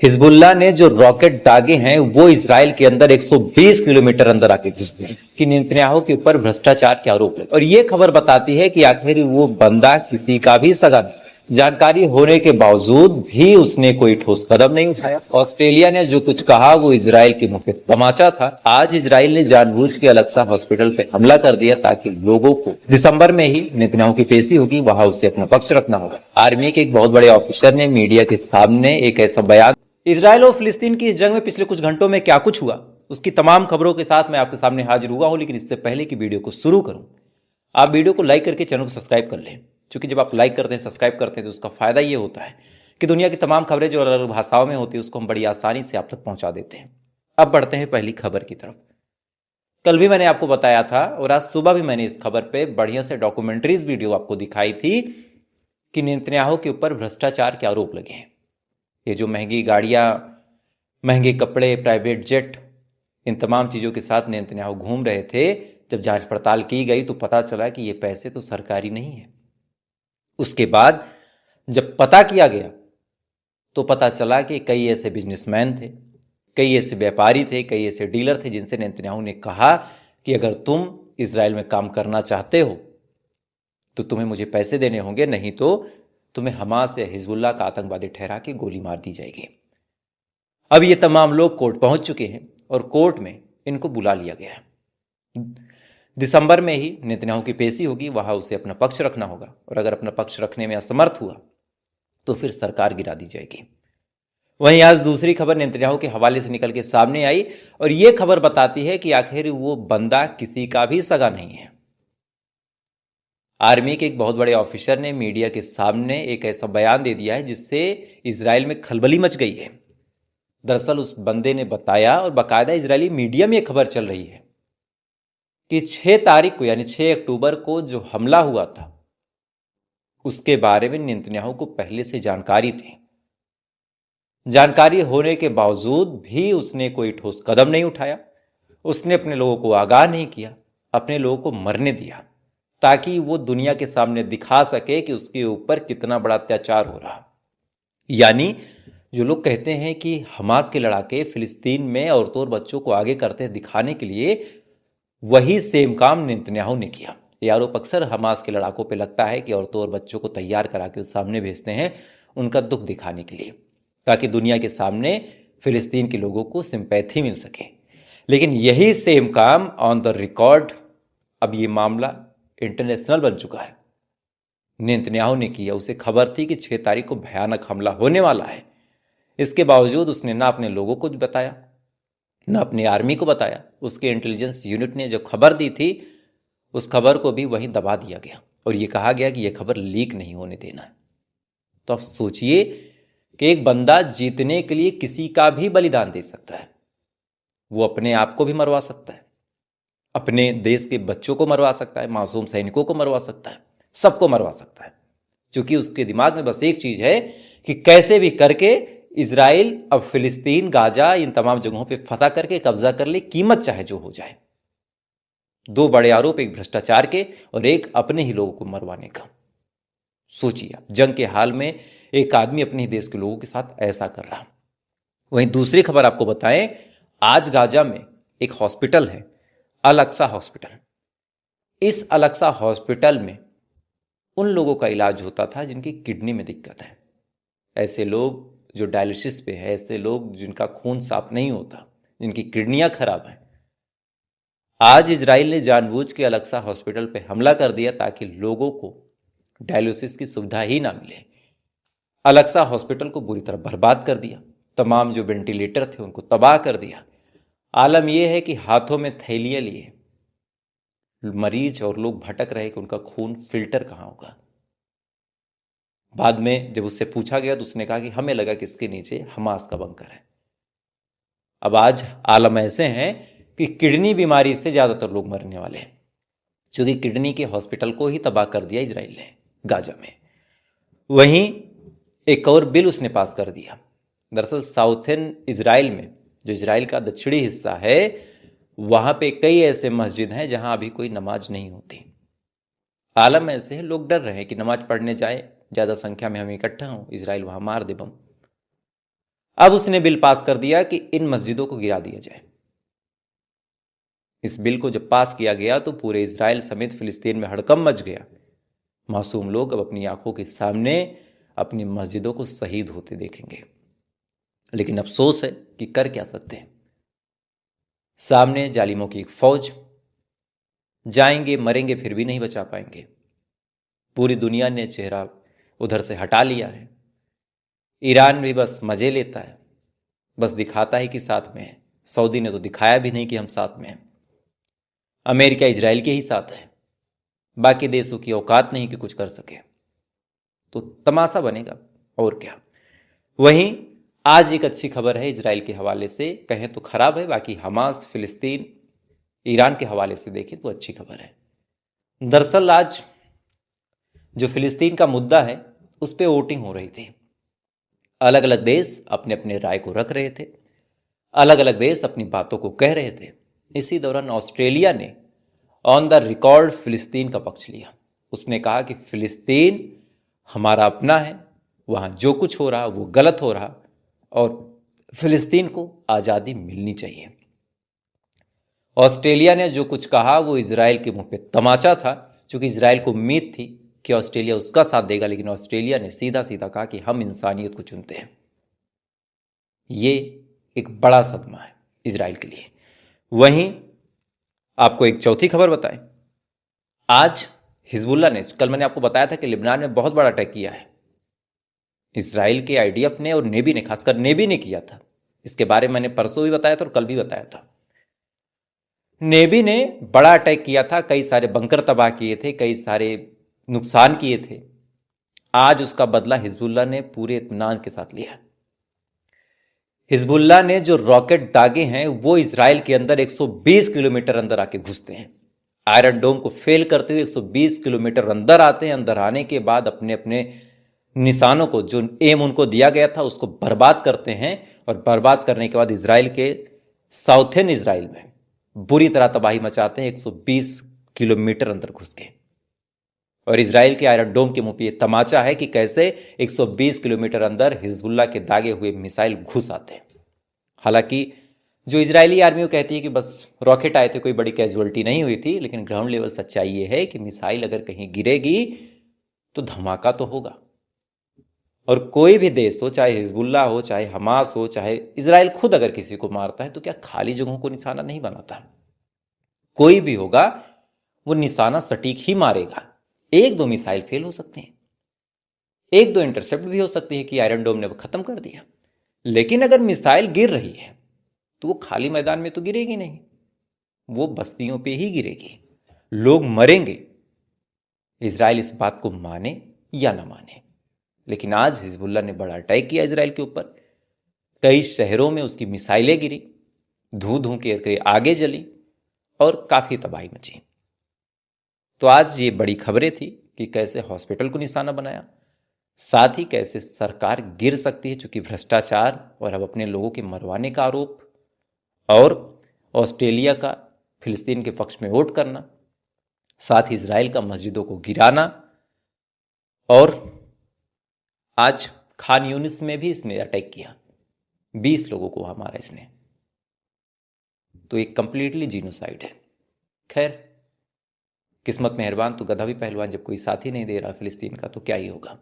Hezbollah ने जो rocket दागे हैं वो इजराइल के अंदर 120 किलोमीटर अंदर आके घुस गए कि नेतन्याहू के ऊपर भ्रष्टाचार के आरोप लगे। और ये खबर बताती है कि आखिर वो बंदा किसी का भी सगा नहीं। जानकारी होने के बावजूद भी उसने कोई ठोस कदम नहीं उठाया। ऑस्ट्रेलिया ने जो कुछ कहा वो इजराइल के मुंह पे तमाचा था। आज इजराइल ने जानबूझ के अलक्सा हॉस्पिटल पे हमला कर दिया ताकि लोगों को दिसंबर में ही नेतन्याहू की पेशी होगी, वहां उसे अपना पक्ष रखना होगा। आर्मी के एक बहुत बड़े ऑफिसर ने मीडिया के सामने एक ऐसा बयान, इजराइल और फिलिस्तीन की इस जंग में पिछले कुछ घंटों में क्या कुछ हुआ उसकी तमाम खबरों के साथ मैं आपके सामने हाजिर हुआ हूं। लेकिन इससे पहले कि वीडियो को शुरू करूं, आप वीडियो को लाइक करके चैनल को सब्सक्राइब कर लें, क्योंकि जब आप लाइक करते हैं, सब्सक्राइब करते हैं तो उसका फायदा ये होता है कि दुनिया की तमाम खबरें जो अलग अलग भाषाओं में होती है उसको हम बड़ी आसानी से आप तक पहुंचा देते हैं। अब बढ़ते हैं पहली खबर की तरफ। कल भी मैंने आपको बताया था और आज सुबह भी मैंने इस खबर पे बढ़िया से डॉक्यूमेंट्रीज वीडियो आपको दिखाई थी कि नेतन्याहू के ऊपर भ्रष्टाचार के आरोप लगे हैं। ये जो महंगी गाड़ियां, महंगे कपड़े, प्राइवेट जेट, इन तमाम चीज़ों के साथ नेतन्याहू घूम रहे थे। जब जांच पड़ताल की गई तो पता चला कि ये पैसे तो सरकारी नहीं है। उसके बाद जब पता किया गया तो पता चला कि कई ऐसे बिजनेसमैन थे, कई ऐसे व्यापारी थे, कई ऐसे डीलर थे जिनसे नेतन्याहू ने कहा कि अगर तुम इजराइल में काम करना चाहते हो तो तुम्हें मुझे पैसे देने होंगे, नहीं तो तुम्हें हमास या हिजबुल्लाह का आतंकवादी ठहरा के गोली मार दी जाएगी। अब ये तमाम लोग कोर्ट पहुंच चुके हैं और कोर्ट में इनको बुला लिया गया है। दिसंबर में ही नेतन्याहू की पेशी होगी, वहां उसे अपना पक्ष रखना होगा और अगर अपना पक्ष रखने में असमर्थ हुआ तो फिर सरकार गिरा दी जाएगी। वहीं आज दूसरी खबर नेतन्याहू के हवाले से निकल के सामने आई और यह खबर बताती है कि आखिर वो बंदा किसी का भी सगा नहीं है। आर्मी के एक बहुत बड़े ऑफिसर ने मीडिया के सामने एक ऐसा बयान दे दिया है जिससे इजराइल में खलबली मच गई है। दरअसल उस बंदे ने बताया और बाकायदा इजरायली मीडिया में यह खबर चल रही है कि 6 तारीख को यानी 6 अक्टूबर को जो हमला हुआ था उसके बारे में नेतन्याहू को पहले से जानकारी थी। जानकारी होने के बावजूद भी उसने कोई ठोस कदम नहीं उठाया। उसने अपने लोगों को आगाह नहीं किया, अपने लोगों को मरने दिया ताकि वो दुनिया के सामने दिखा सके कि उसके ऊपर कितना बड़ा अत्याचार हो रहा। यानी जो लोग कहते हैं कि हमास के लड़ाके फिलिस्तीन में औरतों और बच्चों को आगे करते हैं दिखाने के लिए, वही सेम काम नेतन्याहू ने किया। ये आरोप अक्सर हमास के लड़ाकों पे लगता है कि औरतों और बच्चों को तैयार करा के सामने भेजते हैं उनका दुख दिखाने के लिए, ताकि दुनिया के सामने फिलिस्तीन के लोगों को सिंपैथी मिल सके। लेकिन यही सेम काम ऑन द रिकॉर्ड, अब ये मामला इंटरनेशनल बन चुका है, नेतन्याहू ने किया। उसे खबर थी कि 6 तारीख को भयानक हमला होने वाला है। इसके बावजूद उसने ना अपने लोगों को बताया, ना अपनी आर्मी को बताया। उसके इंटेलिजेंस यूनिट ने जो खबर दी थी उस खबर को भी वहीं दबा दिया गया और यह कहा गया कि यह खबर लीक नहीं होने देना है। तो अब सोचिए कि एक बंदा जीतने के लिए किसी का भी बलिदान दे सकता है। वो अपने आप को भी मरवा सकता है, अपने देश के बच्चों को मरवा सकता है, मासूम सैनिकों को मरवा सकता है, सबको मरवा सकता है, क्योंकि उसके दिमाग में बस एक चीज है कि कैसे भी करके इजराइल अब फिलिस्तीन, गाजा, इन तमाम जगहों पे फतह करके कब्जा कर ले, कीमत चाहे जो हो जाए। 2 बड़े आरोप, एक भ्रष्टाचार के और एक अपने ही लोगों को मरवाने का। सोचिए आप, जंग के हाल में एक आदमी अपने ही देश के लोगों के साथ ऐसा कर रहा। वहीं दूसरी खबर आपको बताएं, आज गाजा में एक हॉस्पिटल है, अल-अक्सा हॉस्पिटल। इस अल-अक्सा हॉस्पिटल में उन लोगों का इलाज होता था जिनकी किडनी में दिक्कत है। ऐसे लोग जो डायलिसिस पे है, ऐसे लोग जिनका खून साफ नहीं होता, जिनकी किडनियां खराब हैं। आज इजराइल ने जानबूझ के अल-अक्सा हॉस्पिटल पे हमला कर दिया ताकि लोगों को डायलिसिस की सुविधा ही ना मिले। अल-अक्सा हॉस्पिटल को बुरी तरह बर्बाद कर दिया, तमाम जो वेंटिलेटर थे उनको तबाह कर दिया। आलम यह है कि हाथों में थैलियां लिए मरीज और लोग भटक रहे कि उनका खून फिल्टर कहाँ होगा। बाद में जब उससे पूछा गया तो उसने कहा कि हमें लगा कि इसके नीचे हमास का बंकर है। अब आज आलम ऐसे हैं कि किडनी बीमारी से ज़्यादातर लोग मरने वाले हैं, क्योंकि किडनी के हॉस्पिटल को ही तबाह कर दिया इजराइल ने गाजा में। वहीं एक और बिल उसने पास कर दिया। दरअसल साउथर्न इजराइल में, जो इजराइल का दक्षिणी हिस्सा है, वहाँ पे कई ऐसे मस्जिद हैं जहाँ अभी कोई नमाज नहीं होती। आलम ऐसे है, लोग डर रहे हैं कि नमाज पढ़ने जाए, ज़्यादा संख्या में हम इकट्ठा हों, इजराइल वहाँ मार दे बम। अब उसने बिल पास कर दिया कि इन मस्जिदों को गिरा दिया जाए। इस बिल को जब पास किया गया तो पूरे इजराइल समेत फिलिस्तीन में हड़कंप मच गया। मासूम लोग अब अपनी आंखों के सामने अपनी मस्जिदों को शहीद होते देखेंगे। लेकिन अफसोस है कि कर क्या सकते हैं। सामने जालिमों की एक फौज, जाएंगे मरेंगे फिर भी नहीं बचा पाएंगे। पूरी दुनिया ने चेहरा उधर से हटा लिया है। ईरान भी बस मजे लेता है, बस दिखाता है कि साथ में है। सऊदी ने तो दिखाया भी नहीं कि हम साथ में हैं। अमेरिका इजराइल के ही साथ है, बाकी देशों की औकात नहीं कि कुछ कर सके, तो तमाशा बनेगा और क्या। वहीं आज एक अच्छी खबर है इजराइल के हवाले से, कहें तो खराब है, बाकी हमास, फिलिस्तीन, ईरान के हवाले से देखें तो अच्छी खबर है। दरअसल आज जो फिलिस्तीन का मुद्दा है उस पर वोटिंग हो रही थी। अलग अलग देश अपने अपने राय को रख रहे थे, अलग अलग देश अपनी बातों को कह रहे थे। इसी दौरान ऑस्ट्रेलिया ने ऑन द रिकॉर्ड फिलिस्तीन का पक्ष लिया। उसने कहा कि फिलिस्तीन हमारा अपना है, वहां जो कुछ हो रहा वो गलत हो रहा और फिलिस्तीन को आज़ादी मिलनी चाहिए। ऑस्ट्रेलिया ने जो कुछ कहा वो इजराइल के मुंह पे तमाचा था, क्योंकि इजराइल को उम्मीद थी कि ऑस्ट्रेलिया उसका साथ देगा, लेकिन ऑस्ट्रेलिया ने सीधा सीधा कहा कि हम इंसानियत को चुनते हैं। ये एक बड़ा सदमा है इजराइल के लिए। वहीं आपको एक चौथी खबर बताएं। आज हिजबुल्लाह ने, कल मैंने आपको बताया था कि लिबनान में बहुत बड़ा अटैक किया है इजराइल के आईडीएफ ने और नेवी ने, खासकर नेवी ने किया था। इसके बारे में मैंने परसों भी बताया था और कल भी बताया था। नेवी ने बड़ा अटैक किया था, कई सारे बंकर तबाह किए थे, कई सारे नुकसान किए थे। आज उसका बदला हिजबुल्लाह ने पूरे इत्मीनान के साथ लिया। हिजबुल्लाह ने जो रॉकेट दागे हैं वो इजराइल के अंदर 120 किलोमीटर अंदर आके घुसते हैं। आयरन डोम को फेल करते हुए 120 किलोमीटर अंदर आते हैं। अंदर आने के बाद अपने अपने निशानों को, जो एम उनको दिया गया था, उसको बर्बाद करते हैं। और बर्बाद करने के बाद इजराइल के साउथर्न इजराइल में बुरी तरह तबाही मचाते हैं 120 किलोमीटर अंदर घुस के। और इजराइल के आयरन डोम के मुंह पे तमाचा है कि कैसे 120 किलोमीटर अंदर हिजबुल्लाह के दागे हुए मिसाइल घुस आते हैं। हालांकि जो इजरायली आर्मी वो कहती है कि बस रॉकेट आए थे, कोई बड़ी कैजुअलिटी नहीं हुई थी, लेकिन ग्राउंड लेवल सच्चाई ये है कि मिसाइल अगर कहीं गिरेगी तो धमाका तो होगा। और कोई भी देश हो, चाहे हिजबुल्लाह हो, चाहे हमास हो, चाहे इजराइल खुद अगर किसी को मारता है तो क्या खाली जगहों को निशाना नहीं बनाता? कोई भी होगा वो निशाना सटीक ही मारेगा। एक दो मिसाइल फेल हो सकते हैं, एक दो इंटरसेप्ट भी हो सकती है कि आयरन डोम ने वो खत्म कर दिया, लेकिन अगर मिसाइल गिर रही है तो वो खाली मैदान में तो गिरेगी नहीं, वो बस्तियों पे ही गिरेगी, लोग मरेंगे। इजराइल इस बात को माने या ना माने, लेकिन आज हिजबुल्लाह ने बड़ा अटैक किया इजराइल के ऊपर। कई शहरों में उसकी मिसाइलें गिरी, धू धू के आगे जली और काफी तबाही मची। तो आज ये बड़ी खबरें थी कि कैसे हॉस्पिटल को निशाना बनाया, साथ ही कैसे सरकार गिर सकती है चूंकि भ्रष्टाचार और अब अपने लोगों के मरवाने का आरोप, और ऑस्ट्रेलिया का फिलिस्तीन के पक्ष में वोट करना, साथ ही इजराइल का मस्जिदों को गिराना, और आज खान यूनिस में भी इसने अटैक किया, 20 लोगों को वहां मारा इसने। तो एक कंप्लीटली जीनोसाइड है। खैर, किस्मत मेहरबान तो गधा भी पहलवान, जब कोई साथी नहीं दे रहा फिलिस्तीन का तो क्या ही होगा।